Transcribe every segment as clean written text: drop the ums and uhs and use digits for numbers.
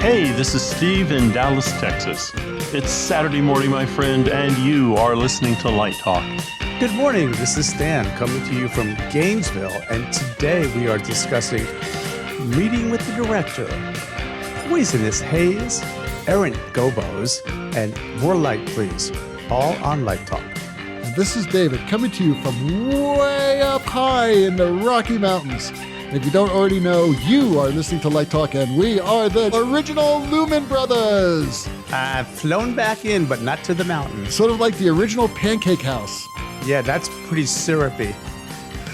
Hey, this is Steve in Dallas, Texas. It's Saturday morning, my friend, and you are listening to Light Talk. Good morning, this is Stan coming to you from Gainesville, and today we are discussing Meeting with the Director, Poisonous Haze, Errant Gobos, and More Light Please, all on Light Talk. And this is David coming to you from way up high in the Rocky Mountains. If you don't already know, you are listening to Light Talk, and we are the original Lumen Brothers. I've flown back in, but not to the mountains. Sort of like the original Pancake House. Yeah, that's pretty syrupy.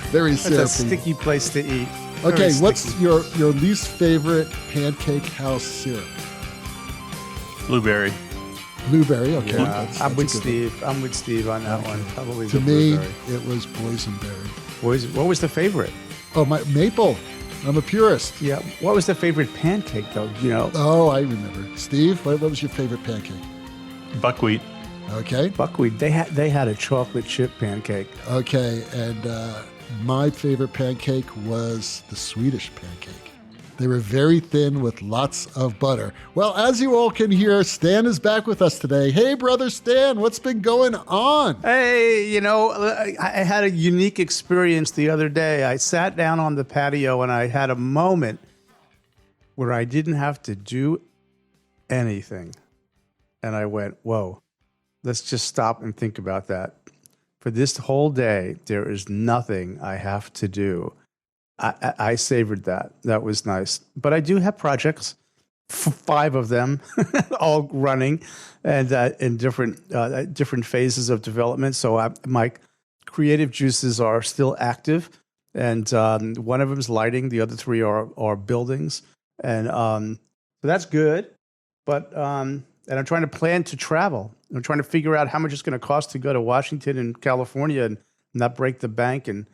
Very syrupy. It's a sticky place to eat. Okay, what's your least favorite Pancake House syrup? Blueberry. Blueberry, okay. Yeah, I'm with Steve. I'm with Steve on that one. Probably to me, it was boysenberry. What was the favorite? Oh, my maple. I'm a purist. Yeah. What was the favorite pancake, though? You know. Oh, I remember. Steve, what was your favorite pancake? Buckwheat. Okay. Buckwheat. They had a chocolate chip pancake. Okay, and my favorite pancake was the Swedish pancake. They were very thin with lots of butter. Well, as you all can hear, Stan is back with us today. Hey, brother Stan, what's been going on? Hey, you know, I had a unique experience the other day. I sat down on the patio and I had a moment where I didn't have to do anything. And I went, whoa, let's just stop and think about that. For this whole day, there is nothing I have to do. I savored that. That was nice. But I do have projects, 5 of them, all running, and in different phases of development. So my creative juices are still active, and one of them is lighting. The other 3 are buildings, and so that's good. But and I'm trying to plan to travel. I'm trying to figure out how much it's going to cost to go to Washington and California and not break the bank and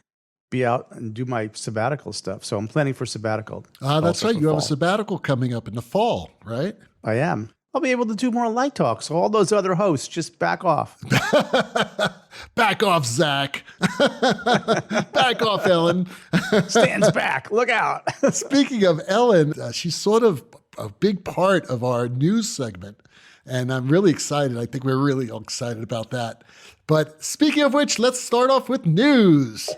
be out and do my sabbatical stuff. So I'm planning for sabbatical. That's right. You have a sabbatical coming up in the fall, right? I am. I'll be able to do more Light Talk. So all those other hosts, just back off. Back off, Zach. Back off, Ellen. Stan's back. Look out. Speaking of Ellen, she's sort of a big part of our news segment. And I'm really excited. I think we're really excited about that. But speaking of which, let's start off with news.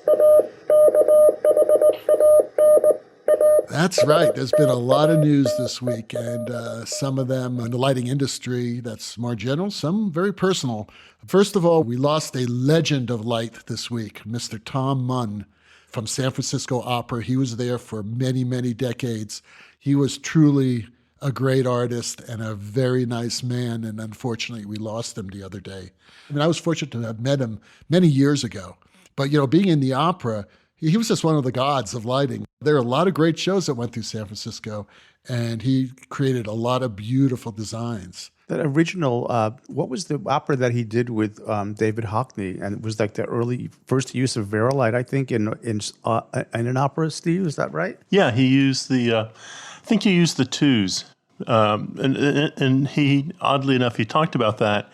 That's right. There's been a lot of news this week, and some of them in the lighting industry that's more general, some very personal. First of all, we lost a legend of light this week, Mr. Tom Munn from San Francisco Opera. He was there for many, many decades. He was truly a great artist and a very nice man, and unfortunately, we lost him the other day. I mean, I was fortunate to have met him many years ago, but, you know, being in the opera, he was just one of the gods of lighting. There are a lot of great shows that went through San Francisco, and he created a lot of beautiful designs. That original, what was the opera that he did with David Hockney? And it was like the first use of Verilight, I think, in an opera, Steve, is that right? Yeah, he used I think he used the twos. And he, oddly enough, he talked about that.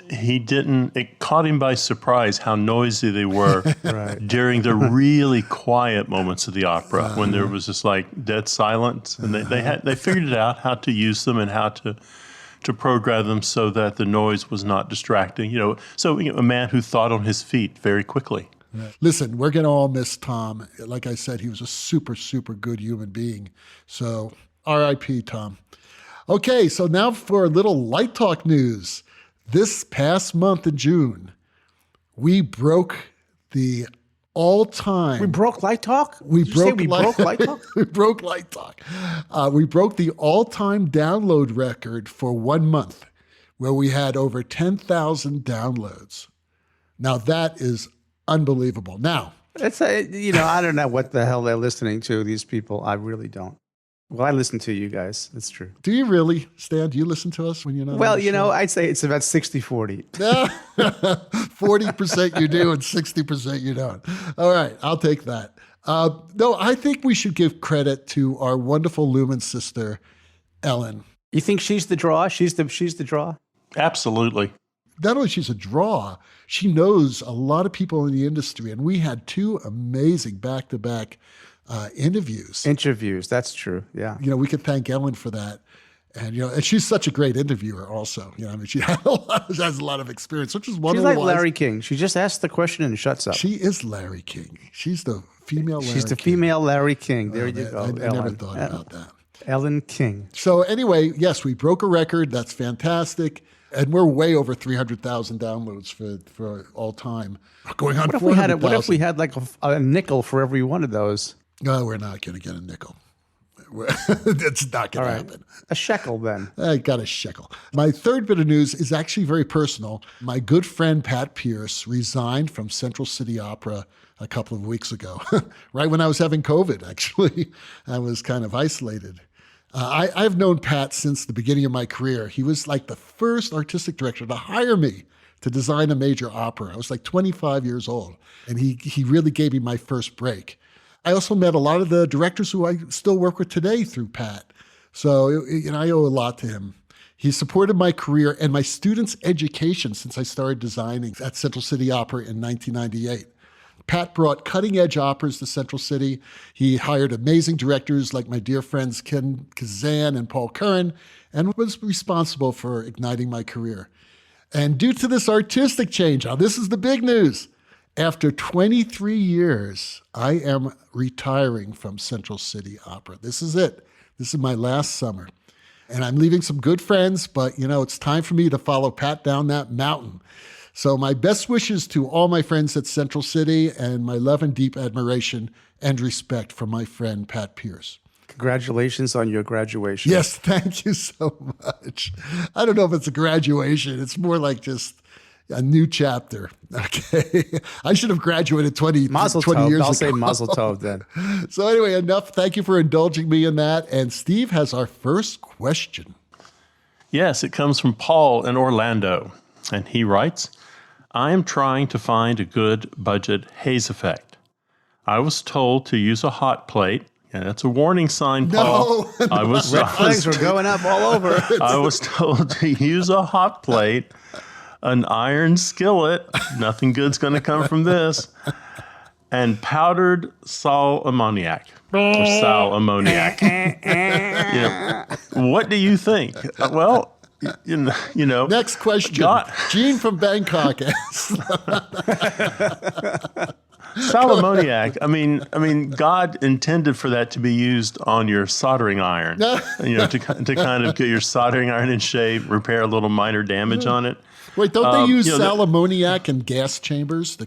It caught him by surprise how noisy they were right. during the really quiet moments of the opera when there was just like dead silence. And they figured it out how to use them and how to program them so that the noise was not distracting. A man who thought on his feet very quickly. Listen, we're going to all miss Tom. Like I said, he was a super, super good human being. So R.I.P. Tom. Okay, so now for a little Light Talk news. This past month in June, we broke the all-time... We broke Light Talk? We broke Light Talk? We broke Light Talk. We broke the all-time download record for 1 month, where we had over 10,000 downloads. Now, that is unbelievable. Now... I don't know what the hell they're listening to, these people. I really don't. Well, I listen to you guys. That's true. Do you really, Stan? Do you listen to us when you're not? Well, I'd say it's about 60-40. 40% you do and 60% you don't. All right, I'll take that. No, I think we should give credit to our wonderful Lumen sister, Ellen. You think she's the draw? She's the draw? Absolutely. Not only she's a draw, she knows a lot of people in the industry, and we had 2 amazing back-to-back interviews. Interviews, that's true. Yeah. We could thank Ellen for that. And, and she's such a great interviewer also. She has a lot of experience, which is one She's of the like Larry King. She just asks the question and shuts up. She is Larry King. She's the female Larry King. She's the female Larry King. There you go, I never thought about that. Ellen King. So anyway, yes, we broke a record. That's fantastic. And we're way over 300,000 downloads for all time. Going on 400,000. What if we had like a nickel for every one of those? No, we're not going to get a nickel. It's not going to happen. A shekel then. I got a shekel. My third bit of news is actually very personal. My good friend Pat Pierce resigned from Central City Opera a couple of weeks ago, right when I was having COVID, actually. I was kind of isolated. I've known Pat since the beginning of my career. He was like the first artistic director to hire me to design a major opera. I was like 25 years old, and he really gave me my first break. I also met a lot of the directors who I still work with today through Pat. So, I owe a lot to him. He supported my career and my students' education since I started designing at Central City Opera in 1998. Pat brought cutting-edge operas to Central City. He hired amazing directors like my dear friends Ken Kazan and Paul Curran, and was responsible for igniting my career. And due to this artistic change, now this is the big news. After 23 years, I am retiring from Central City Opera. This is it. This is my last summer. And I'm leaving some good friends, but it's time for me to follow Pat down that mountain. So my best wishes to all my friends at Central City, and my love and deep admiration and respect for my friend Pat Pierce. Congratulations on your graduation. Yes, thank you so much. I don't know if it's a graduation. It's more like just a new chapter. Okay. I should have graduated 20 Mazel 20 tov. years I'll ago. say mazel tov then. So anyway, enough. Thank you for indulging me in that. And Steve has our first question. Yes, it comes from Paul in Orlando. And he writes, I am trying to find a good budget haze effect. I was told to use a hot plate. And that's a warning sign, Paul. No. Red flags were going up all over. I was told to use a hot plate, an iron skillet, nothing good's going to come from this, and powdered Salammoniac or Salammoniac. What do you think? Well, Next question. Gene from Bangkok asks. Salammoniac. I mean, God intended for that to be used on your soldering iron. To kind of get your soldering iron in shape, repair a little minor damage on it. Wait, don't they use Salammoniac in gas chambers, to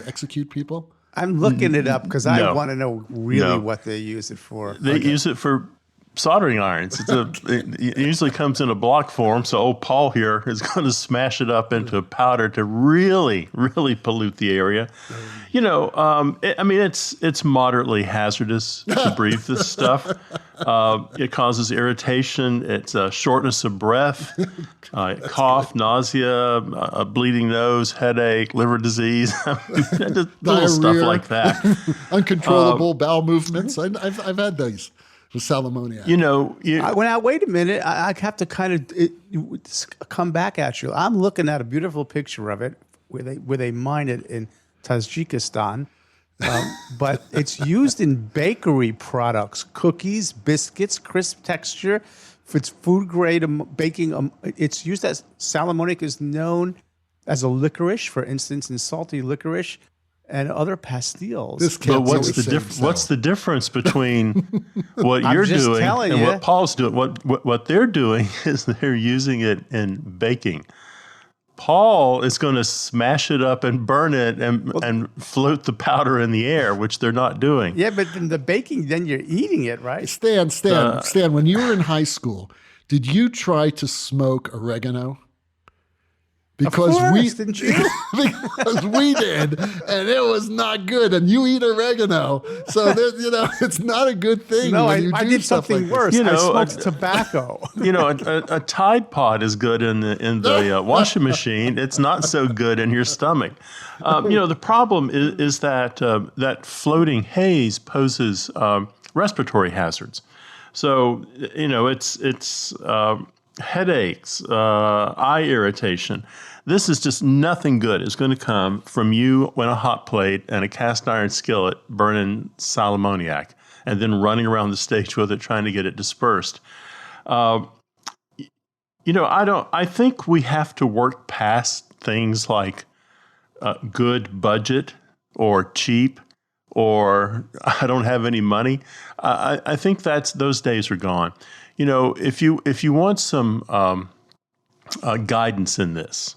execute people? I'm looking it up because I want to know really what they use it for. They use it for soldering irons. It usually comes in a block form, so old Paul here is going to smash it up into a powder to really, really pollute the area. It's moderately hazardous to breathe this stuff. It causes irritation. It's shortness of breath, cough, nausea, a bleeding nose, headache, liver disease, just little stuff like that. Uncontrollable bowel movements. I've had those. With Salammoniac. Wait a minute. I have to kind of come back at you. I'm looking at a beautiful picture of it where they mine it in Tajikistan, but it's used in bakery products, cookies, biscuits, crisp texture. For its food grade baking, it's used as Salammoniac is known as a licorice, for instance, in salty licorice and other pastilles. But what's the difference between what you're doing and what Paul's doing? What they're doing is they're using it in baking. Paul is going to smash it up and burn it and float the powder in the air, which they're not doing. Yeah, but in the baking, then you're eating it, right? Stan, when you were in high school, did you try to smoke oregano? Because of course, didn't you? Because we did, and it was not good. And you eat oregano, so it's not a good thing. No, when I did something like worse. I smoked tobacco. A Tide Pod is good in the washing machine. It's not so good in your stomach. The problem is that that floating haze poses respiratory hazards. So it's headaches, eye irritation. this is just nothing good is going to come from you on a hot plate and a cast iron skillet burning Salammoniac and then running around the stage with it trying to get it dispersed. I think we have to work past things like good budget or cheap or I don't have any money. I think those days are gone. If you want some guidance in this,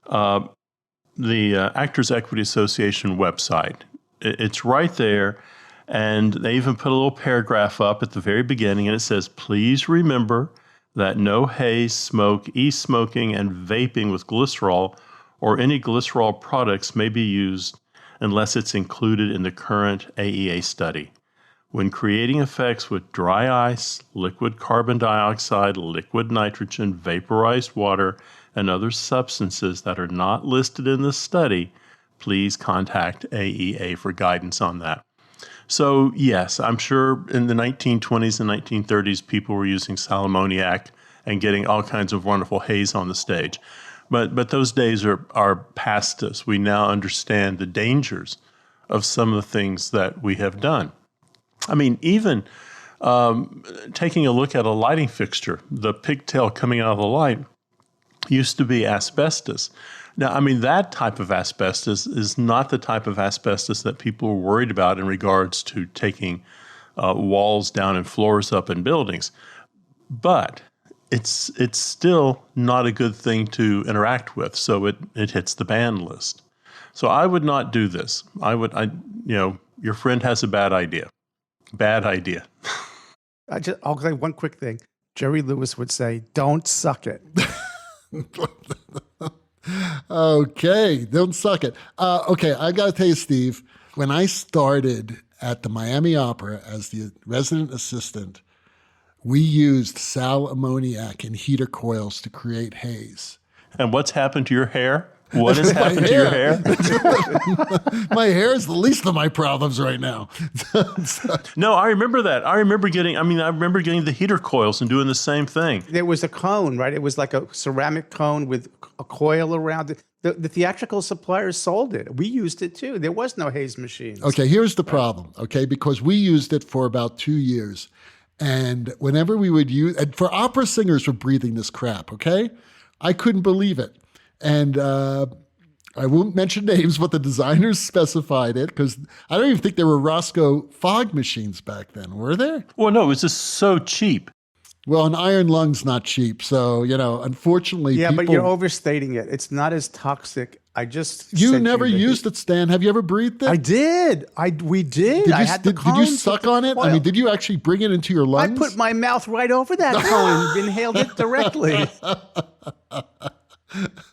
the Actors Equity Association website, it's right there, and they even put a little paragraph up at the very beginning, and it says, "Please remember that no haze, smoke, e-smoking, and vaping with glycerol or any glycerol products may be used unless it's included in the current AEA study. When creating effects with dry ice, liquid carbon dioxide, liquid nitrogen, vaporized water, and other substances that are not listed in the study, please contact AEA for guidance on that." So yes, I'm sure in the 1920s and 1930s, people were using Salammoniac and getting all kinds of wonderful haze on the stage. But those days are past us. We now understand the dangers of some of the things that we have done. I mean, even taking a look at a lighting fixture, the pigtail coming out of the light used to be asbestos. Now, I mean, that type of asbestos is not the type of asbestos that people were worried about in regards to taking walls down and floors up in buildings. But it's still not a good thing to interact with, so it hits the ban list. So I would not do this. Your friend has a bad idea. Bad idea. I'll say one quick thing. Jerry Lewis would say, "Don't suck it." Okay, don't suck it. Okay, I got to tell you, Steve, when I started at the Miami Opera as the resident assistant, we used Salammoniac and heater coils to create haze. And what's happened to your hair? What has happened to your hair? My hair is the least of my problems right now. No, I remember that. I remember getting the heater coils and doing the same thing. There was a cone, right? It was like a ceramic cone with a coil around it. The theatrical suppliers sold it. We used it too. There was no haze machines. Okay, here's the problem, okay? Because we used it for about 2 years. And whenever we would use, and for opera singers were breathing this crap, okay? I couldn't believe it. And I won't mention names, but the designers specified it because I don't even think there were Roscoe fog machines back then, were there? Well, no, it was just so cheap. Well, an iron lung's not cheap. So, unfortunately, yeah, people... but you're overstating it. It's not as toxic. You never used it, Stan. Have you ever breathed it? I did. We did. Did you suck on it? I mean, did you actually bring it into your lungs? I put my mouth right over that cone, inhaled it directly.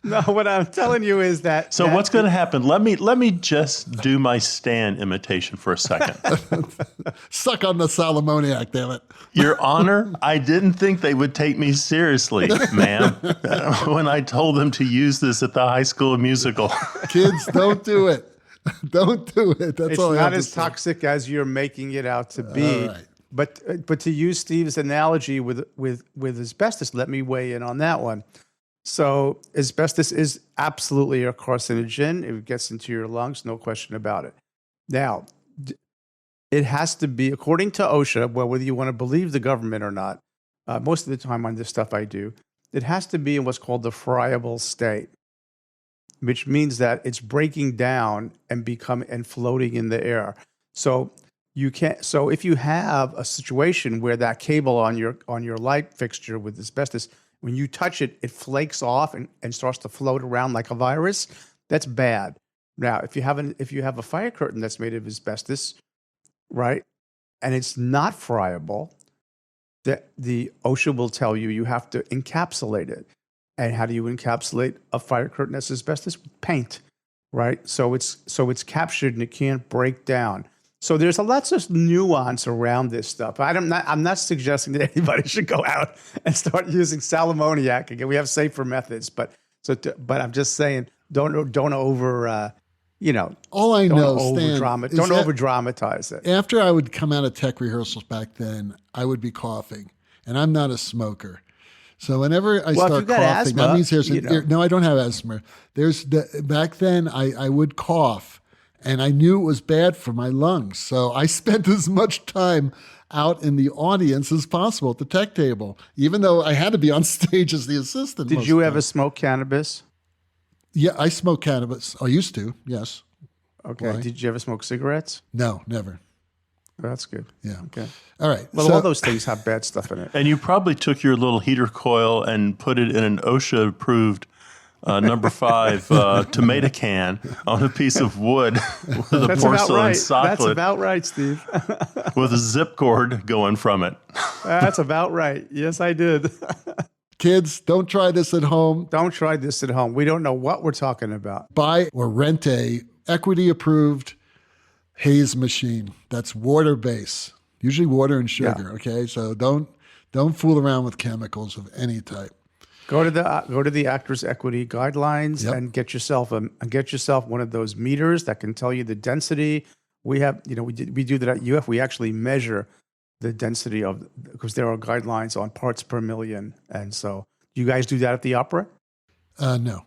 No, what I'm telling you is that. So what's going to happen? Let me just do my Stan imitation for a second. Suck on the Salammoniac, damn it. Your Honor, I didn't think they would take me seriously, ma'am, when I told them to use this at the high school musical. Kids, don't do it. Don't do it. That's all I have to say. It's not as toxic as you're making it out to be. Right. But to use Steve's analogy with asbestos, let me weigh in on that one. So asbestos is absolutely a carcinogen. It gets into your lungs, no question about it. Now, it has to be, according to OSHA, well, whether you want to believe the government or not, most of the time on this stuff I do, it has to be in what's called the friable state, which means that it's breaking down and floating in the air. So if you have a situation where that cable on your light fixture with asbestos, when you touch it, it flakes off and starts to float around like a virus. That's bad. Now, if you have a fire curtain that's made of asbestos, right, and it's not friable, the OSHA will tell you have to encapsulate it. And how do you encapsulate a fire curtain that's asbestos? Paint, right? So it's captured and it can't break down. So there's lots of nuance around this stuff. I'm not suggesting that anybody should go out and start using Salammoniac. Again, we have safer methods, but I'm just saying don't over All I know, Stan, don't over dramatize it. After I would come out of tech rehearsals back then, I would be coughing, and I'm not a smoker. So whenever I Well, if start you've got coughing, that asthma, means there's you know. no, I don't have asthma. Back then I would cough and I knew it was bad for my lungs. So I spent as much time out in the audience as possible at the tech table, even though I had to be on stage as the assistant. Did you ever smoke cannabis? Yeah, I smoke cannabis. I used to, yes. Okay. Why? Did you ever smoke cigarettes? No, never. Oh, that's good. Yeah. Okay. All right. Well, so, all those things have bad stuff in it. And you probably took your little heater coil and put it in an OSHA-approved number 5 tomato can on a piece of wood with a That's about porcelain right. That's socket about right, Steve. with a zip cord going from it. That's about right. Yes, I did. kids, don't try this at home. Don't try this at home. We don't know what we're talking about. Buy or rent a equity-approved haze machine that's water-based, usually water and sugar. Okay, so don't fool around with chemicals of any type. Go to the Actors Equity Guidelines and get yourself one of those meters that can tell you the density. We have, we do that at UF. We actually measure the density because there are guidelines on parts per million. And so, do you guys do that at the opera? No.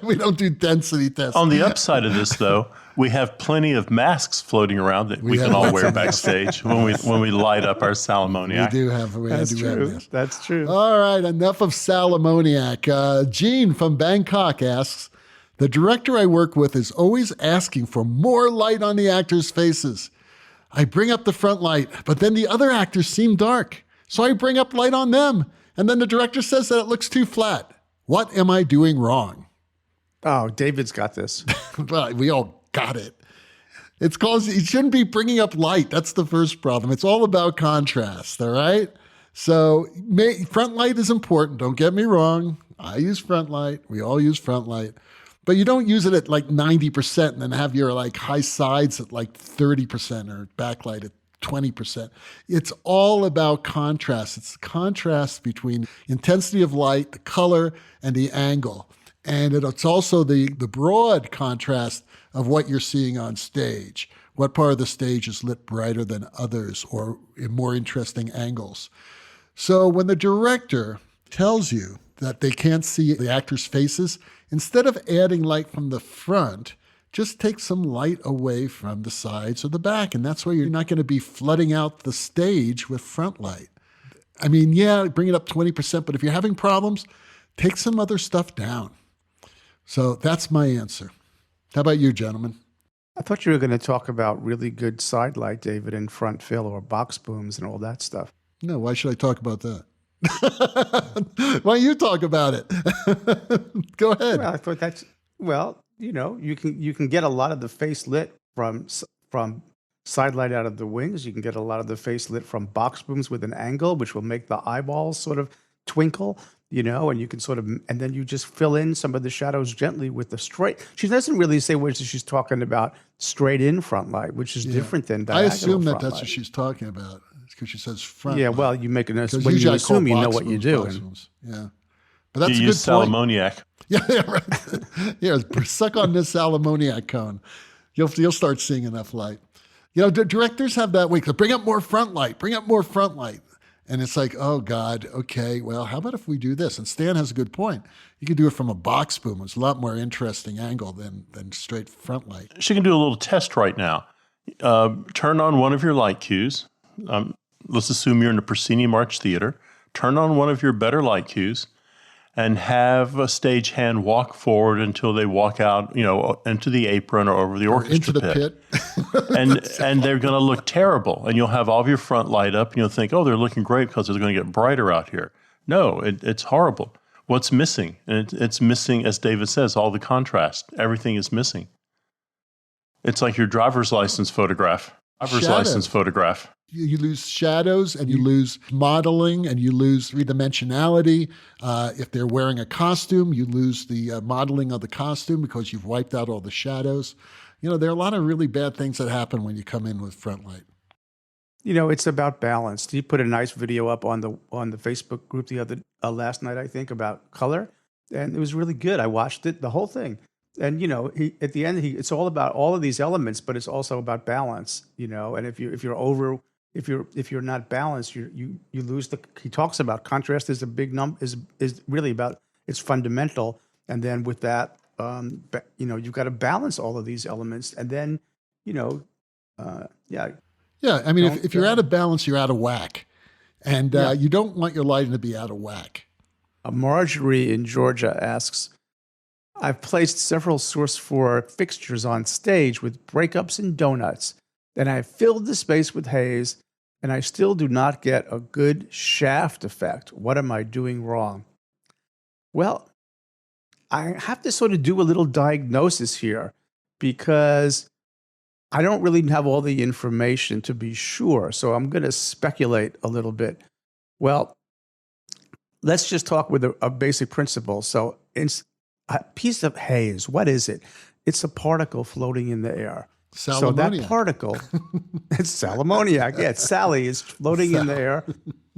We don't do density tests. On the upside of this, though, we have plenty of masks floating around that we can all wear backstage when we light up our Salammoniac. That's true. That's true. All right, enough of Salammoniac. Gene from Bangkok asks, the director I work with is always asking for more light on the actors' faces. I bring up the front light, but then the other actors seem dark. So I bring up light on them, and then the director says that it looks too flat. What am I doing wrong? Oh, David's got this. Well, we all got it. It's called, you shouldn't be bringing up light. That's the first problem. It's all about contrast, all right? So front light is important. Don't get me wrong. I use front light. We all use front light. But you don't use it at like 90% and then have your like high sides at like 30% or backlight at 20%. It's all about contrast. It's the contrast between intensity of light, the color, and the angle. And it's also the broad contrast of what you're seeing on stage. What part of the stage is lit brighter than others or in more interesting angles? So when the director tells you that they can't see the actors' faces, instead of adding light from the front, just take some light away from the sides or the back. And that's why you're not going to be flooding out the stage with front light. I mean, yeah, bring it up 20%, but if you're having problems, take some other stuff down. So that's my answer. How about you, gentlemen? I thought you were going to talk about really good side light, David, and front fill or box booms and all that stuff. No, why should I talk about that? Why don't you talk about it? Go ahead. Well, I thought that's, you can get a lot of the face lit from side light out of the wings. You can get a lot of the face lit from box booms with an angle, which will make the eyeballs sort of twinkle, and you can and then you just fill in some of the shadows gently with the straight. She doesn't really say what she's talking about straight in front light, which is different than diagonal. I assume that's light. what she's talking about because she says front. Yeah, light. well, you make an when usually you I assume call you know box what you booms, do. box booms. Yeah, but that's You a use good point. Salammoniac. Yeah, right. Yeah, suck on this Salammoniac cone. You'll start seeing enough light. The directors have that way. Bring up more front light. Bring up more front light. And it's like, oh, God, okay, well, how about if we do this? And Stan has a good point. You can do it from a box boom. It's a lot more interesting angle than straight front light. She can do a little test right now. Turn on one of your light cues. Let's assume you're in a Puccini March Theater. Turn on one of your better light cues and have a stagehand walk forward until they walk out, into the apron or over the orchestra into the pit. and they're going to look terrible. And you'll have all of your front light up and you'll think, oh, they're looking great because they're going to get brighter out here. No, it's horrible. What's missing? And it's missing, as David says, all the contrast. Everything is missing. It's like your driver's license photograph. You lose shadows and you lose modeling and you lose three-dimensionality. If they're wearing a costume, you lose the modeling of the costume because you've wiped out all the shadows. There are a lot of really bad things that happen when you come in with front light. It's about balance. You put a nice video up on the Facebook group last night, I think, about color, and it was really good. I watched it, the whole thing. And at the end, it's all about all of these elements, but it's also about balance. And if you're if you're not balanced, you lose the. He talks about contrast is a big is really about it's fundamental, and then with that, you've got to balance all of these elements, and then, Yeah, I mean, if you're out of balance, you're out of whack, and you don't want your lighting to be out of whack. Marjorie in Georgia asks, I've placed several Source 4 fixtures on stage with breakups and donuts. Then I filled the space with haze, and I still do not get a good shaft effect. What am I doing wrong? Well, I have to sort of do a little diagnosis here because I don't really have all the information to be sure. So I'm going to speculate a little bit. Well, let's just talk with a basic principle. So a piece of haze, what is it? It's a particle floating in the air. So that particle, it's Salammoniac. Yeah, it's Sally is floating in the air.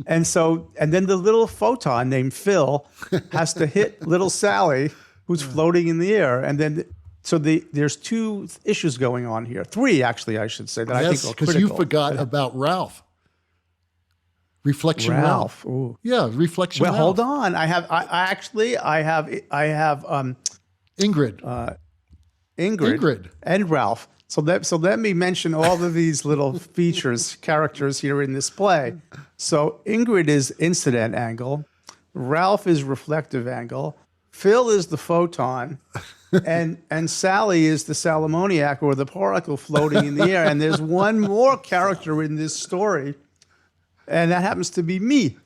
And then the little photon named Phil has to hit little Sally, who's floating in the air. And then, there's two issues going on here. Three, actually, I should say, that I think are critical. Because you forgot about Ralph. Reflection Ralph. Ooh. Yeah, reflection Ralph. Well, hold on. I have Ingrid. Ingrid and Ralph. So let me mention all of these little characters here in this play. So Ingrid is incident angle, Ralph is reflective angle, Phil is the photon, and Sally is the Salammoniac, or the particle floating in the air. And there's one more character in this story, and that happens to be me,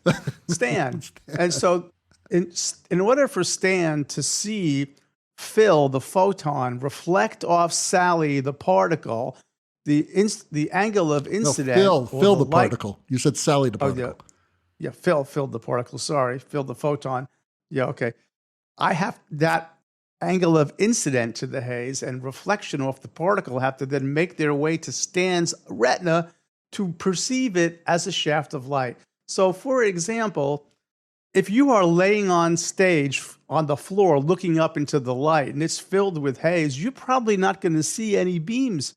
Stan. And so in order for Stan to see Phil, the photon, reflect off Sally, the particle, the angle of incident. No, Phil the particle. You said Sally the particle. Yeah, Phil the particle. Sorry, Phil the photon. Yeah, okay. I have that angle of incident to the haze and reflection off the particle have to then make their way to Stan's retina to perceive it as a shaft of light. So, for example, if you are laying on stage on the floor looking up into the light and it's filled with haze, you're probably not going to see any beams.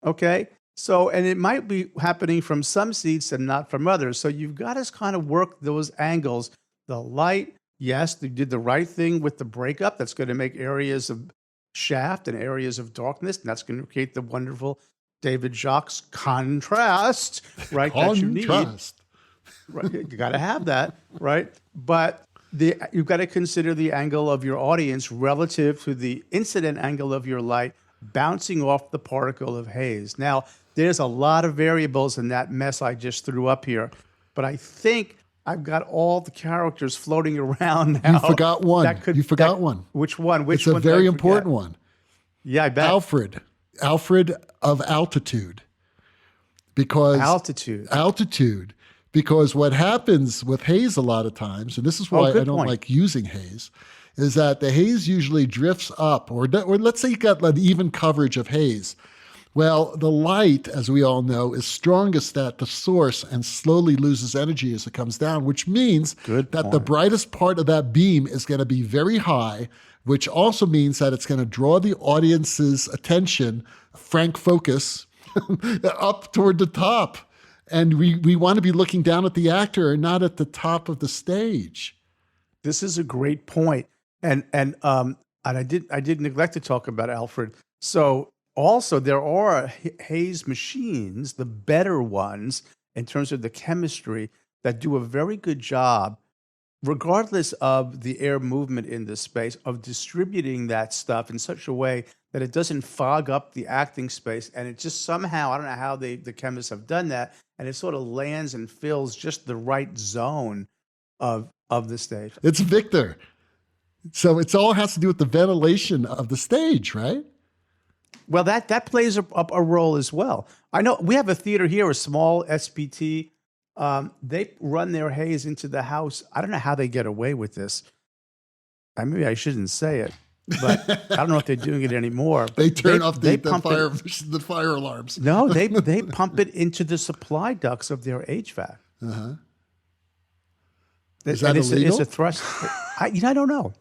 Okay? So, and it might be happening from some seats and not from others. So you've got to kind of work those angles. The light, yes, they did the right thing with the breakup. That's going to make areas of shaft and areas of darkness. And that's going to create the wonderful David Jacques contrast, right? That you need. Right, you got to have that, right? But you've got to consider the angle of your audience relative to the incident angle of your light bouncing off the particle of haze. Now, there's a lot of variables in that mess I just threw up here, but I think I've got all the characters floating around now. You forgot one. One. Which one? It's a very important one. Yeah, I bet. Alfred of altitude. Because altitude. Because what happens with haze a lot of times, and this is why I don't like using haze, is that the haze usually drifts up, or let's say you got an even coverage of haze. Well, the light, as we all know, is strongest at the source and slowly loses energy as it comes down, which means that the brightest part of that beam is going to be very high, which also means that it's going to draw the audience's attention, frank focus, up toward the top. And we want to be looking down at the actor and not at the top of the stage. This is a great point. And I did neglect to talk about Alfred. So also there are haze machines, the better ones in terms of the chemistry, that do a very good job, regardless of the air movement in the space, of distributing that stuff in such a way that it doesn't fog up the acting space. And it just somehow, I don't know how the chemists have done that, and it sort of lands and fills just the right zone of the stage. It's Victor. So it all has to do with the ventilation of the stage, right? Well, that plays a role as well. I know we have a theater here, a small SPT. They run their haze into the house. I don't know how they get away with this. Maybe I shouldn't say it, but I don't know if they're doing it anymore. They turn off the fire alarms. No, they pump it into the supply ducts of their HVAC. Is that illegal? It's a thrust. I don't know.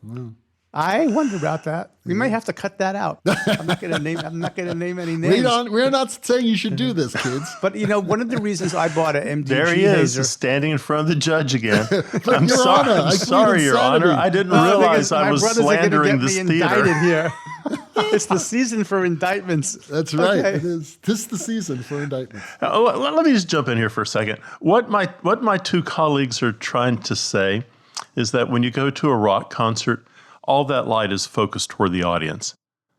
I wonder about that. We might have to cut that out. I'm not going to name any names. We're not saying you should do this, kids. But one of the reasons I bought an MDG There he is, hazer, standing in front of the judge again. I'm Your sorry, Honor, I I'm plead sorry, Your insanity. Honor. I didn't The thing realize is, I my was brothers are gonna slandering get this me theater. indicted here. It's the season for indictments. That's right. Okay. It is. This is the season for indictments. Let me just jump in here for a second. What my two colleagues are trying to say is that when you go to a rock concert, all that light is focused toward the audience.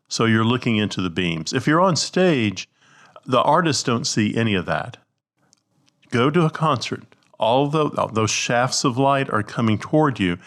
So you're looking into the beams. If you're on stage, the artists don't see any of that. Go to a concert. All those shafts of light are coming toward you.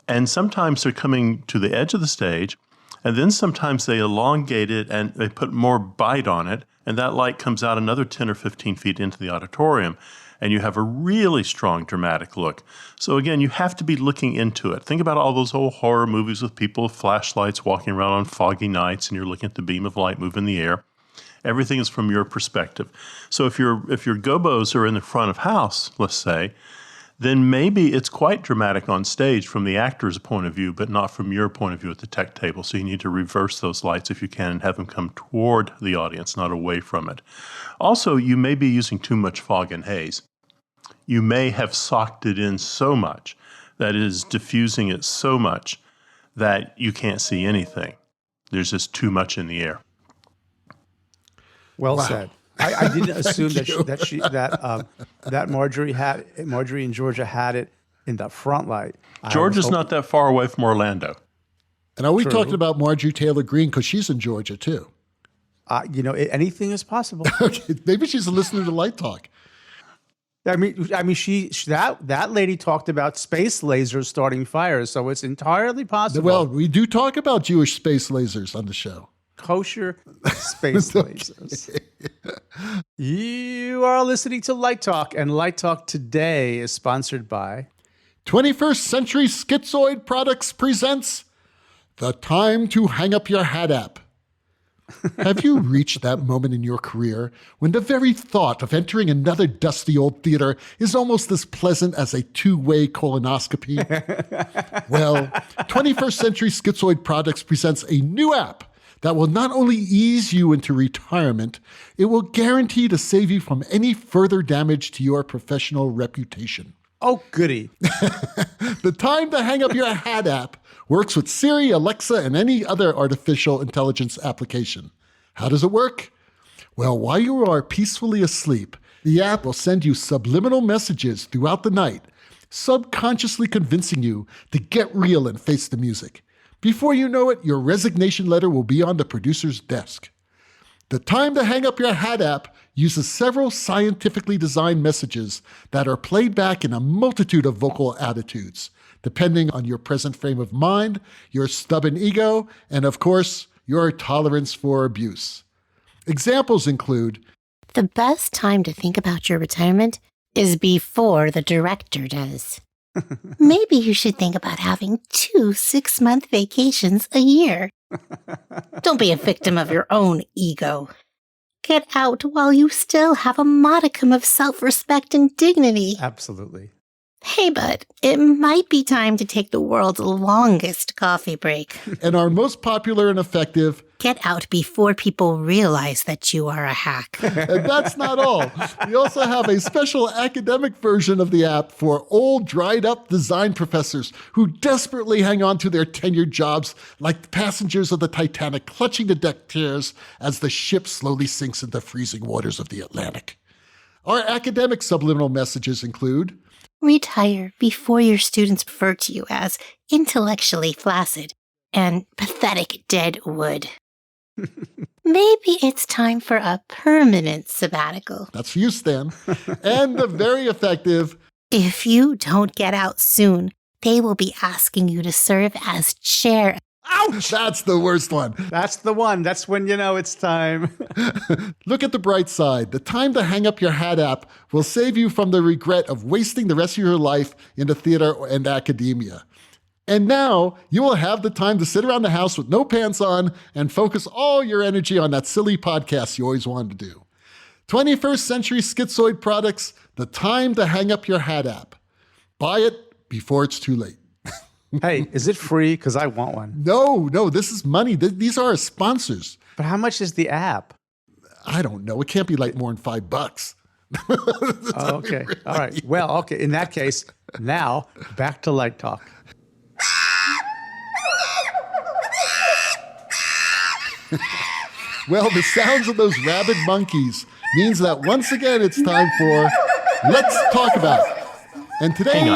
And sometimes they're coming to the edge of the stage. And then sometimes they elongate it and they put more bite on it. And that light comes out another 10 or 15 feet into the auditorium. And you have a really strong dramatic look. So again, you have to be looking into it. Think about all those old horror movies with people with flashlights walking around on foggy nights and you're looking at the beam of light move in the air. Everything is from your perspective. So if your gobos are in the front of house, let's say, then maybe it's quite dramatic on stage from the actor's point of view, but not from your point of view at the tech table. So you need to reverse those lights if you can and have them come toward the audience, not away from it. Also, you may be using too much fog and haze. You may have socked it in so much that it is diffusing it so much that you can't see anything. There's just too much in the air. Well said. I didn't assume that Marjorie and Georgia had it in the front light. Georgia's not that far away from Orlando. And are we talking about Marjorie Taylor Greene? Because she's in Georgia, too. Anything is possible. Okay, maybe she's listening to Light Talk. I mean, that lady talked about space lasers starting fires, so it's entirely possible. Well, we do talk about Jewish space lasers on the show. Kosher Space Lazers. You are listening to Light Talk, and Light Talk today is sponsored by 21st Century Schizoid Products presents the Time to Hang Up Your Hat app. Have you reached that moment in your career when the very thought of entering another dusty old theater is almost as pleasant as a two-way colonoscopy? Well, 21st Century Schizoid Products presents a new app that will not only ease you into retirement, it will guarantee to save you from any further damage to your professional reputation. Oh, goody. The Time to Hang Up Your Hat app works with Siri, Alexa, and any other artificial intelligence application. How does it work? Well, while you are peacefully asleep, the app will send you subliminal messages throughout the night, subconsciously convincing you to get real and face the music. Before you know it, your resignation letter will be on the producer's desk. The Time to Hang Up Your Hat app uses several scientifically designed messages that are played back in a multitude of vocal attitudes, depending on your present frame of mind, your stubborn ego, and of course, your tolerance for abuse. Examples include, the best time to think about your retirement is before the director does. Maybe you should think about having 2 6-month vacations a year. Don't be a victim of your own ego. Get out while you still have a modicum of self-respect and dignity. Absolutely. Hey, bud, it might be time to take the world's longest coffee break. and our most popular and effective, Get out before people realize that you are a hack. and that's not all. We also have a special academic version of the app for old, dried-up design professors who desperately hang on to their tenured jobs like the passengers of the Titanic clutching the deck chairs as the ship slowly sinks into freezing waters of the Atlantic. Our academic subliminal messages include, Retire before your students refer to you as intellectually flaccid and pathetic dead wood. Maybe it's time for a permanent sabbatical. that's for you, Stan, and the very effective, If you don't get out soon, they will be asking you to serve as chair. ouch, that's the worst one. That's the one. That's when you know it's time. Look at the bright side. The Time to Hang Up Your Hat app will save you from the regret of wasting the rest of your life in the theater and academia. And now you will have the time to sit around the house with no pants on and focus all your energy on that silly podcast you always wanted to do. 21st Century Schizoid Products, the Time to Hang Up Your Hat app. Buy it before it's too late. Hey, is it free? Because I want one. No, this is money. These are our sponsors. But how much is the app? I don't know. It can't be like more than $5. Oh, okay. All right. Well, okay. In that case, now back to Light Talk. Well, the sounds of those rabid monkeys means that once again it's time for Let's Talk About. And today, Hang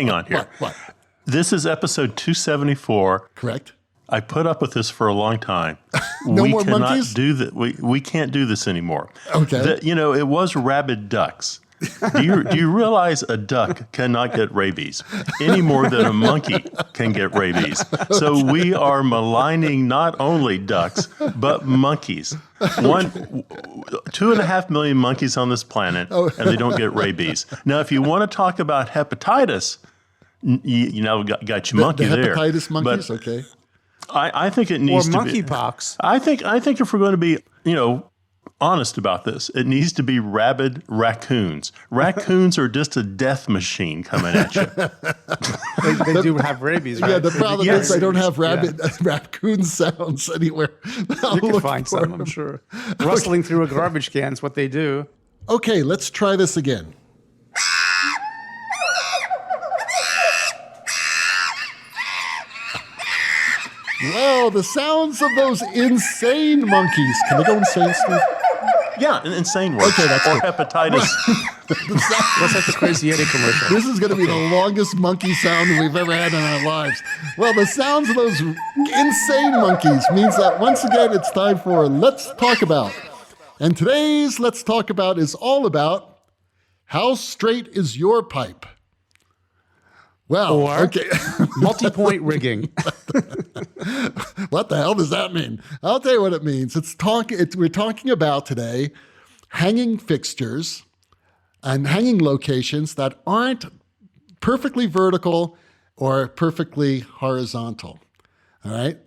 on here. What? This is episode 274. Correct. I put up with this for a long time. No we more cannot monkeys? do that. We can't do this anymore. Okay. It was rabid ducks. Do you realize a duck cannot get rabies any more than a monkey can get rabies? So we are maligning not only ducks but monkeys. 2.5 million monkeys on this planet, and they don't get rabies. Now, if you want to talk about hepatitis, got your monkey the there. hepatitis monkeys, But okay. I think it needs to be monkeypox. I think if we're going to be, honest about this, it needs to be rabid raccoons. Raccoons are just a death machine coming at you. They do have rabies, right? Yeah, the problem Yes. is I don't have raccoon sounds anywhere. You can find some, I'm sure. Rustling through a garbage can is what they do. Okay, let's try this again. Well, the sounds of those insane monkeys. Can they go insane, Steve? Yeah, an insane word. Okay, that's or good. hepatitis. That's like the Crazy Eddie commercial. This is going to be the longest monkey sound we've ever had in our lives. Well, the sounds of those insane monkeys means that once again it's time for Let's Talk About. And today's Let's Talk About is all about how straight is your pipe? Well, Or okay. multi-point rigging. What the hell does that mean? I'll tell you what it means. We're talking about today hanging fixtures and hanging locations that aren't perfectly vertical or perfectly horizontal. All right?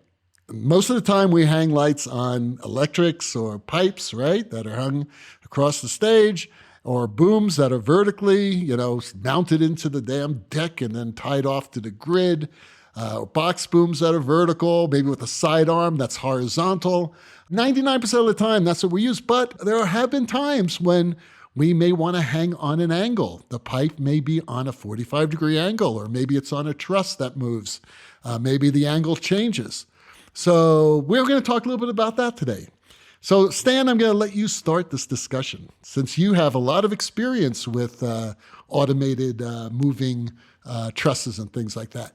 Most of the time we hang lights on electrics or pipes, right, that are hung across the stage, or booms that are vertically, mounted into the damn deck and then tied off to the grid. Box booms that are vertical, maybe with a sidearm that's horizontal. 99% of the time, that's what we use. But there have been times when we may want to hang on an angle. The pipe may be on a 45-degree angle, or maybe it's on a truss that moves. Maybe the angle changes. So we're going to talk a little bit about that today. So, Stan, I'm going to let you start this discussion since you have a lot of experience with automated moving trusses and things like that.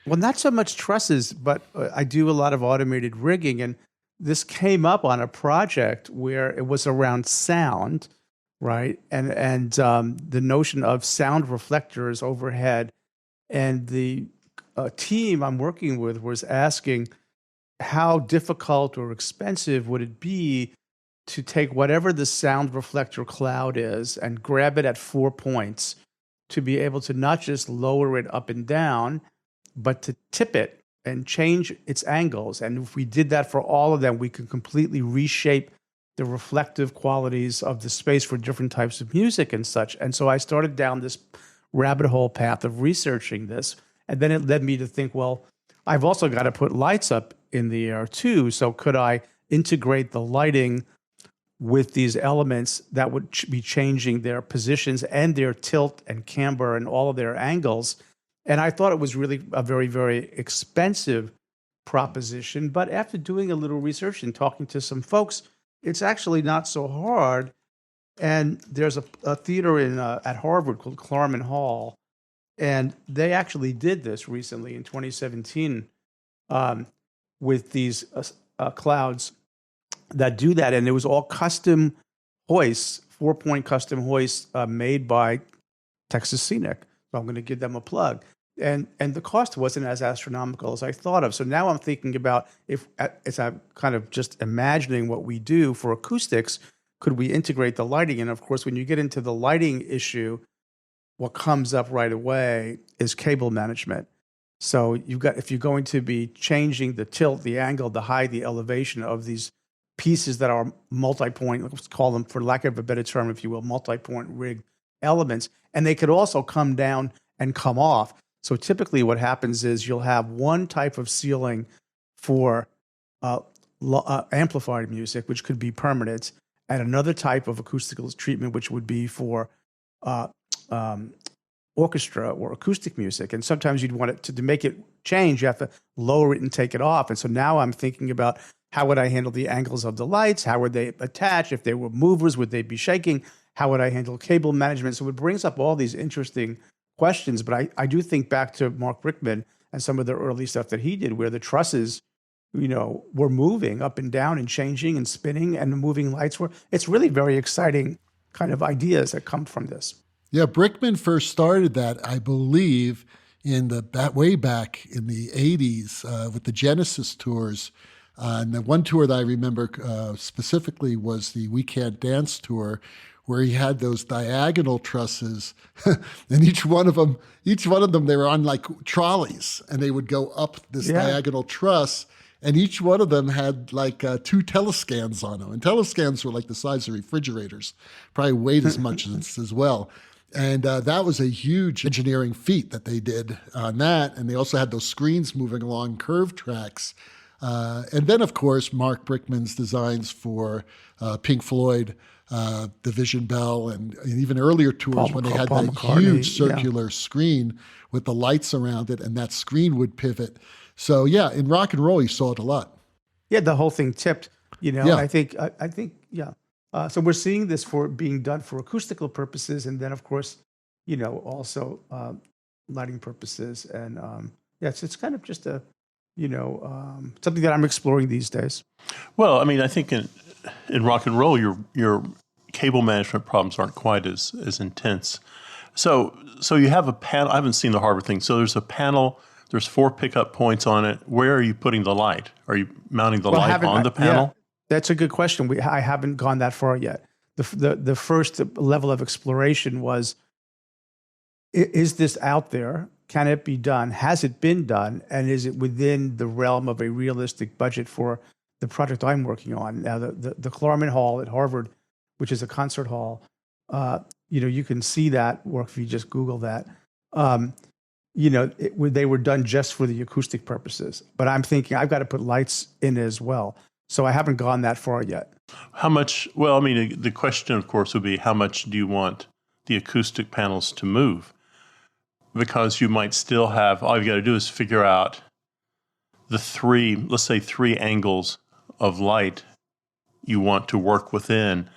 Well, not so much trusses, but I do a lot of automated rigging. And this came up on a project where it was around sound, right? And the notion of sound reflectors overhead. And the team I'm working with was asking, how difficult or expensive would it be to take whatever the sound reflector cloud is and grab it at 4 points to be able to not just lower it up and down, but to tip it and change its angles. And if we did that for all of them, we could completely reshape the reflective qualities of the space for different types of music and such. And so I started down this rabbit hole path of researching this. And then it led me to think, well, I've also got to put lights up in the air too. So could I integrate the lighting with these elements that would be changing their positions and their tilt and camber and all of their angles? And I thought it was really a very, very expensive proposition. But after doing a little research and talking to some folks, it's actually not so hard. And there's a theater at Harvard called Claremont Hall. And they actually did this recently in 2017 with these clouds that do that. And it was all custom hoists, 4-point custom hoists made by Texas Scenic. So I'm going to give them a plug. And the cost wasn't as astronomical as I thought of. So now I'm thinking about as I'm kind of just imagining what we do for acoustics, could we integrate the lighting? And of course, when you get into the lighting issue, what comes up right away is cable management. So if you're going to be changing the tilt, the angle, the height, the elevation of these pieces that are multi-point, let's call them, for lack of a better term, if you will, multi-point rig elements, and they could also come down and come off. So typically what happens is you'll have one type of ceiling for amplified music, which could be permanent, and another type of acoustical treatment, which would be for orchestra or acoustic music. And sometimes you'd want it to make it change, you have to lower it and take it off. And so now I'm thinking about how would I handle the angles of the lights? How would they attach? If they were movers, would they be shaking? How would I handle cable management? So it brings up all these interesting questions. But I do think back to Mark Brickman and some of the early stuff that he did where the trusses, were moving up and down and changing and spinning, and the moving lights were. It's really very exciting kind of ideas that come from this. Yeah, Brickman first started that, I believe, way back in the 80s with the Genesis tours. And the one tour that I remember specifically was the We Can't Dance tour, where he had those diagonal trusses, and each one of them, they were on like trolleys, and they would go up this diagonal truss, and each one of them had like 2 telescans on them. And telescans were like the size of refrigerators, probably weighed as much as well. And that was a huge engineering feat that they did on that. And they also had those screens moving along curved tracks. And then, of course, Mark Brickman's designs for Pink Floyd, Division Bell, and even earlier tours when they had that huge circular screen with the lights around it, and that screen would pivot. So, yeah, in rock and roll, you saw it a lot. Yeah, the whole thing tipped, Yeah. I think, yeah. So we're seeing this for being done for acoustical purposes, and then, of course, also lighting purposes. And it's kind of just a, something that I'm exploring these days. Well, I mean, I think in rock and roll, your cable management problems aren't quite as intense. So you have a panel. I haven't seen the Harbor thing. So there's a panel. There's 4 pickup points on it. Where are you putting the light? Are you mounting the light on the panel? Yeah, that's a good question. I haven't gone that far yet. The first level of exploration was, is this out there? Can it be done? Has it been done? And is it within the realm of a realistic budget for the project I'm working on? Now, the Klarman Hall at Harvard, which is a concert hall, you can see that work if you just Google that. They were done just for the acoustic purposes. But I'm thinking I've got to put lights in as well. So I haven't gone that far yet. How much? Well, I mean, the question, of course, would be how much do you want the acoustic panels to move? Because you might still have, all you've got to do is figure out the 3 angles of light you want to work within,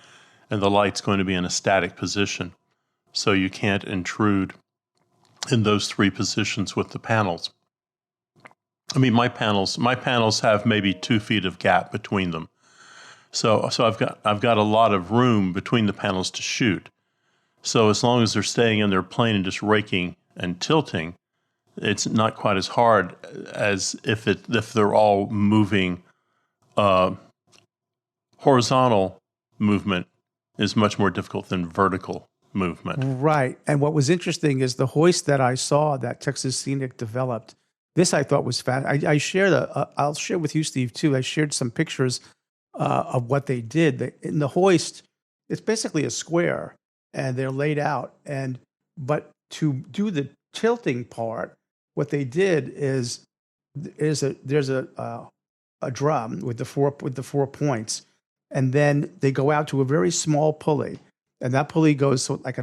and the light's going to be in a static position. So you can't intrude in those 3 positions with the panels. I mean, my panels have maybe 2 feet of gap between them. So I've got a lot of room between the panels to shoot. So as long as they're staying in their plane and just raking and tilting, it's not quite as hard as if they're all moving. Horizontal movement is much more difficult than vertical movement. Right. And what was interesting is the hoist that I saw that Texas Scenic developed. This I thought was fast. I shared I'll share with you, Steve, too. I shared some pictures of what they did. In the hoist, it's basically a square, and they're laid out. But to do the tilting part, what they did is there's a drum with the four points, and then they go out to a very small pulley, and that pulley goes like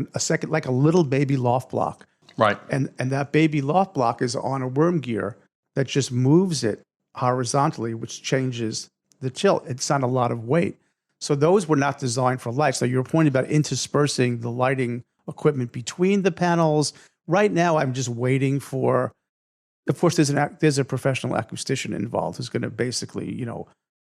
a little baby loft block. Right. And that baby loft block is on a worm gear that just moves it horizontally, which changes the tilt. It's not a lot of weight. So those were not designed for light. So your point about interspersing the lighting equipment between the panels. Right now, I'm just waiting for, of course, there's a professional acoustician involved who's going to basically,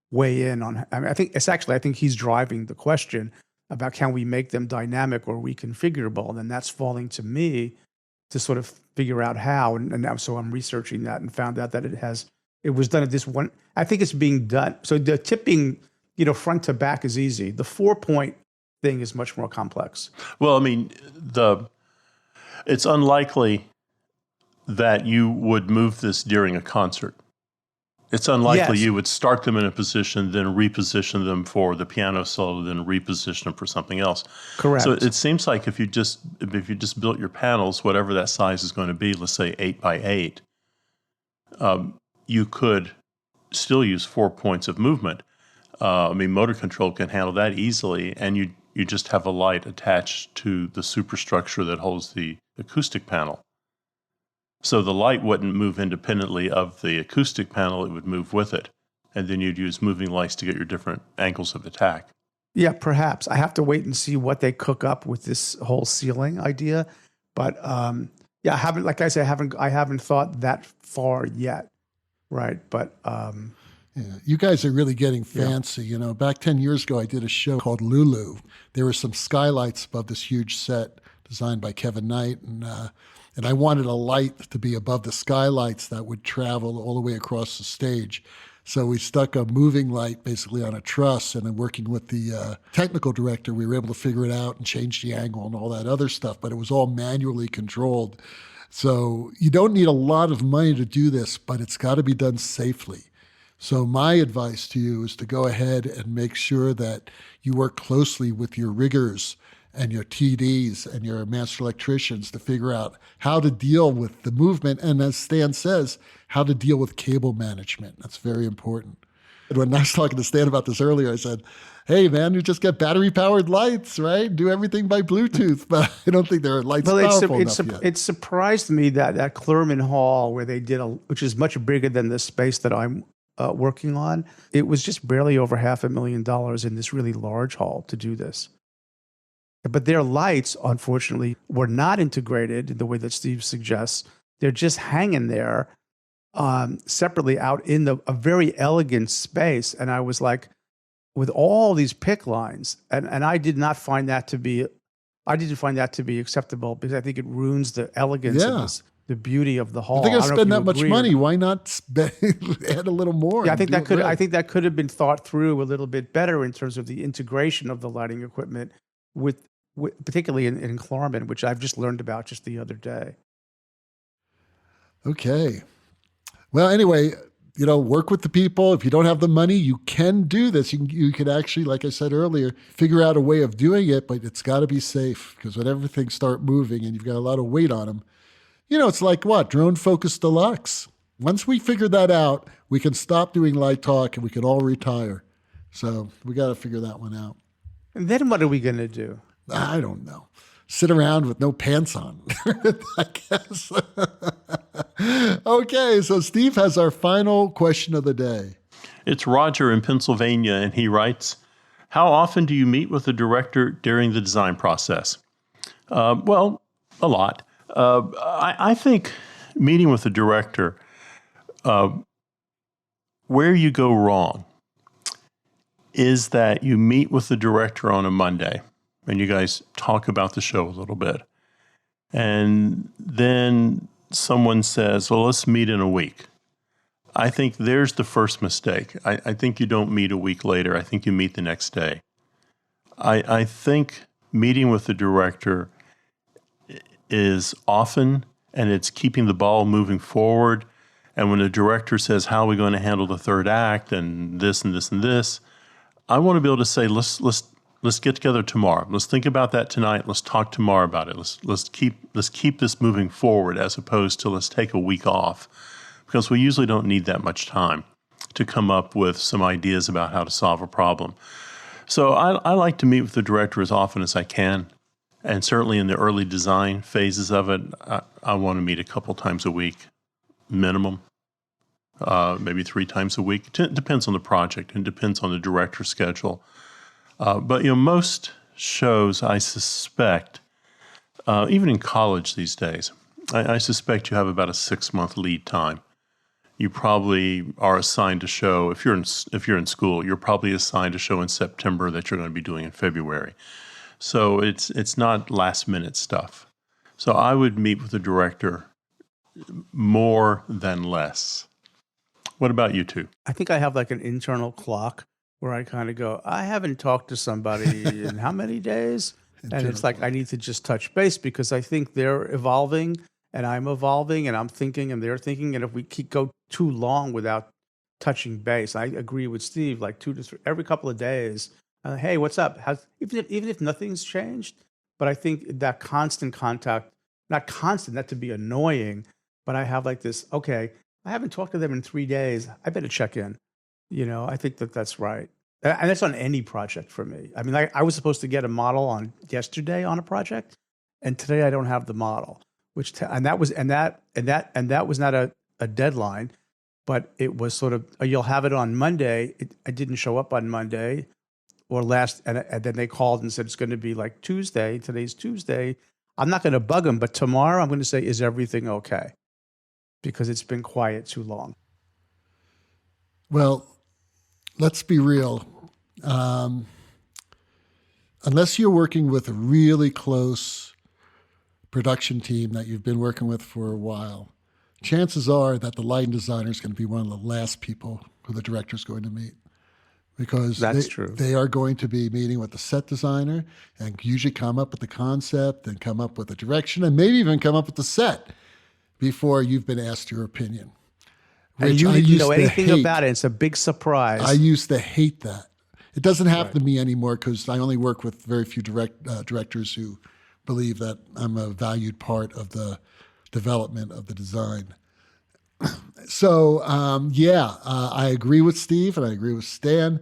weigh in on, I think he's driving the question about can we make them dynamic or reconfigurable? And then that's falling to me to sort of figure out how. And now, so I'm researching that and found out that it was done at this one. I think it's being done. So the tipping, front to back is easy. The 4-point thing is much more complex. Well, I mean, it's unlikely that you would move this during a concert. It's unlikely Yes. you would start them in a position, then reposition them for the piano solo, then reposition them for something else. Correct. So it seems like if you just built your panels, whatever that size is going to be, let's say 8 by 8, you could still use 4 points of movement. Motor control can handle that easily, and you just have a light attached to the superstructure that holds the acoustic panel. So the light wouldn't move independently of the acoustic panel, it would move with it. And then you'd use moving lights to get your different angles of attack. Yeah, perhaps. I have to wait and see what they cook up with this whole ceiling idea. But yeah, I haven't thought that far yet. Right. But Yeah, you guys are really getting fancy. You know, back 10 years ago, I did a show called Lulu. There were some skylights above this huge set designed by Kevin Knight. And I wanted a light to be above the skylights that would travel all the way across the stage. So we stuck a moving light basically on a truss, and then working with the technical director, we were able to figure it out and change the angle and all that other stuff, but it was all manually controlled. So you don't need a lot of money to do this, but it's got to be done safely. So my advice to you is to go ahead and make sure that you work closely with your riggers and your TDs and your master electricians to figure out how to deal with the movement. And as Stan says, how to deal with cable management. That's very important. And when I was talking to Stan about this earlier, I said, hey, man, you just get battery-powered lights, right? Do everything by Bluetooth. But I don't think there are lights powerful enough yet. It surprised me that Clermont Hall, where they did, which is much bigger than the space that I'm working on, it was just barely over $500,000 in this really large hall to do this. But their lights, unfortunately, were not integrated in the way that Steve suggests. They're just hanging there separately out in a very elegant space. And I was like, with all these PIC lines, and I did not find that to be, acceptable, because I think it ruins the elegance of this, the beauty of the hall. If they're going to spend that much money, why not add a little more? Yeah, I think that could have been thought through a little bit better in terms of the integration of the lighting equipment with particularly in Clermont, which I've just learned about just the other day. Okay. Well, anyway, work with the people. If you don't have the money, you can do this. You can actually, like I said earlier, figure out a way of doing it, but it's got to be safe, because whenever things start moving and you've got a lot of weight on them, it's like what? Drone Focus Deluxe. Once we figure that out, we can stop doing light talk and we can all retire. So we got to figure that one out. And then what are we going to do? I don't know. Sit around with no pants on, I guess. Okay, so Steve has our final question of the day. It's Roger in Pennsylvania, and he writes, how often do you meet with the director during the design process? Well, a lot. I think meeting with the director, where you go wrong is that you meet with the director on a Monday, and you guys talk about the show a little bit. And then someone says, well, let's meet in a week. I think there's the first mistake. I think you don't meet a week later. I think you meet the next day. I think meeting with the director is often, and it's keeping the ball moving forward. And when the director says, how are we going to handle the third act and this and this and this, I want to be able to say, let's get together tomorrow. Let's think about that tonight. Let's talk tomorrow about it. Let's keep this moving forward, as opposed to let's take a week off, because we usually don't need that much time to come up with some ideas about how to solve a problem. So I like to meet with the director as often as I can, and certainly in the early design phases of it, I want to meet a couple times a week, minimum, maybe 3 times a week. It depends on the project and depends on the director's schedule. But most shows, I suspect, even in college these days, I suspect you have about a 6-month lead time. You probably are assigned a show. If you're in school, you're probably assigned a show in September that you're going to be doing in February. So it's not last minute stuff. So I would meet with the director more than less. What about you two? I think I have like an internal clock where I kind of go, I haven't talked to somebody in how many days? And it's like I need to just touch base, because I think they're evolving and I'm evolving and I'm thinking and they're thinking. And if we go too long without touching base. I agree with Steve, like 2 to 3, every couple of days. Hey, what's up? Even if nothing's changed, but I think that constant contact, not to be annoying, but I have like this, okay, I haven't talked to them in 3 days. I better check in. I think that's right. And that's on any project for me. I mean, I was supposed to get a model on yesterday on a project, and today I don't have the model, and that was not a deadline, but it was sort of, you'll have it on Monday. I didn't show up on Monday and then they called and said it's going to be like Tuesday. Today's Tuesday. I'm not going to bug them, but tomorrow I'm going to say, is everything okay? Because it's been quiet too long. Well, let's be real. Unless you're working with a really close production team that you've been working with for a while, chances are that the lighting designer is going to be one of the last people who the director is going to meet. Because that's true. They are going to be meeting with the set designer and usually come up with the concept and come up with a direction and maybe even come up with the set before you've been asked your opinion. And you didn't know anything about it. It's a big surprise. I used to hate that. It doesn't happen to me anymore because I only work with very few directors who believe that I'm a valued part of the development of the design. So, I agree with Steve and I agree with Stan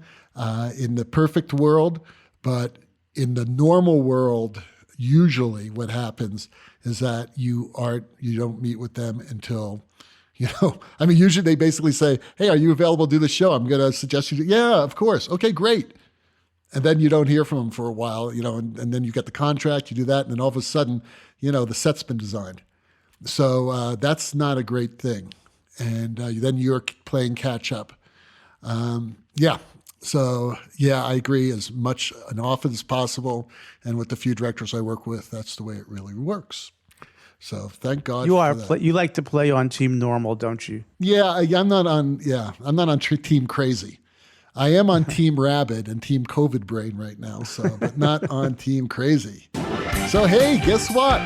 in the perfect world, but in the normal world, usually what happens is that you don't meet with them until, usually they basically say, hey, are you available to do the show? I'm going to suggest you do. Yeah, of course. Okay, great. And then you don't hear from them for a while, and then you get the contract, you do that, and then all of a sudden, the set's been designed. So that's not a great thing. And then you're playing catch up. So, I agree as much and often as possible. And with the few directors I work with, that's the way it really works. So thank God for that. You like to play on Team Normal, don't you? Yeah, I'm not on Team Crazy. I am on Team Rabid and Team COVID Brain right now, but not on Team Crazy. So, hey, guess what?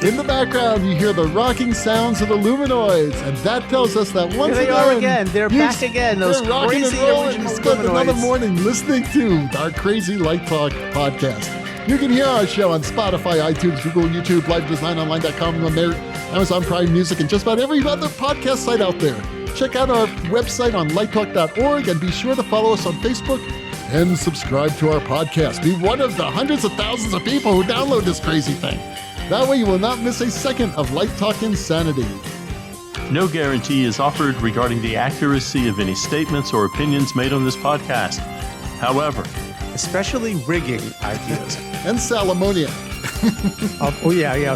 In the background, you hear the rocking sounds of the Luminoids, and that tells us that once Here they are again. They're back again. Those crazy original Luminoids. Another morning listening to our Crazy Light Talk podcast. You can hear our show on Spotify, iTunes, Google, YouTube, LiveDesignOnline.com, Amazon Prime Music, and just about every other podcast site out there. Check out our website on lighttalk.org, and be sure to follow us on Facebook and subscribe to our podcast. Be one of the hundreds of thousands of people who download this crazy thing. That way you will not miss a second of Light Talk insanity. No guarantee is offered regarding the accuracy of any statements or opinions made on this podcast. However, especially rigging ideas. And Salammoniac.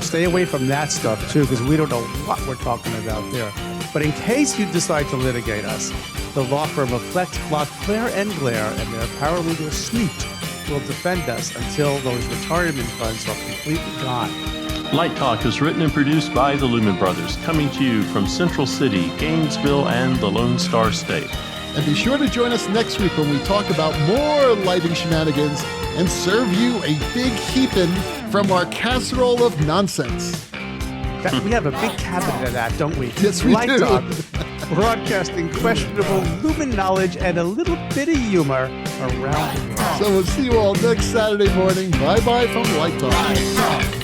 Stay away from that stuff too, because we don't know what we're talking about there. But in case you decide to litigate us, the law firm of Flex, Block, Flare, and Glare and their paralegal Sneet will defend us until those retirement funds are completely gone. Light Talk is written and produced by the Lumen Brothers, coming to you from Central City, Gainesville, and the Lone Star State. And be sure to join us next week when we talk about more lighting shenanigans and serve you a big heaping from our casserole of nonsense. We have a big cabinet of that, don't we? Yes, we do. Talk, broadcasting questionable Lumen knowledge and a little bit of humor around the world. So we'll see you all next Saturday morning. Bye-bye from Light Talk.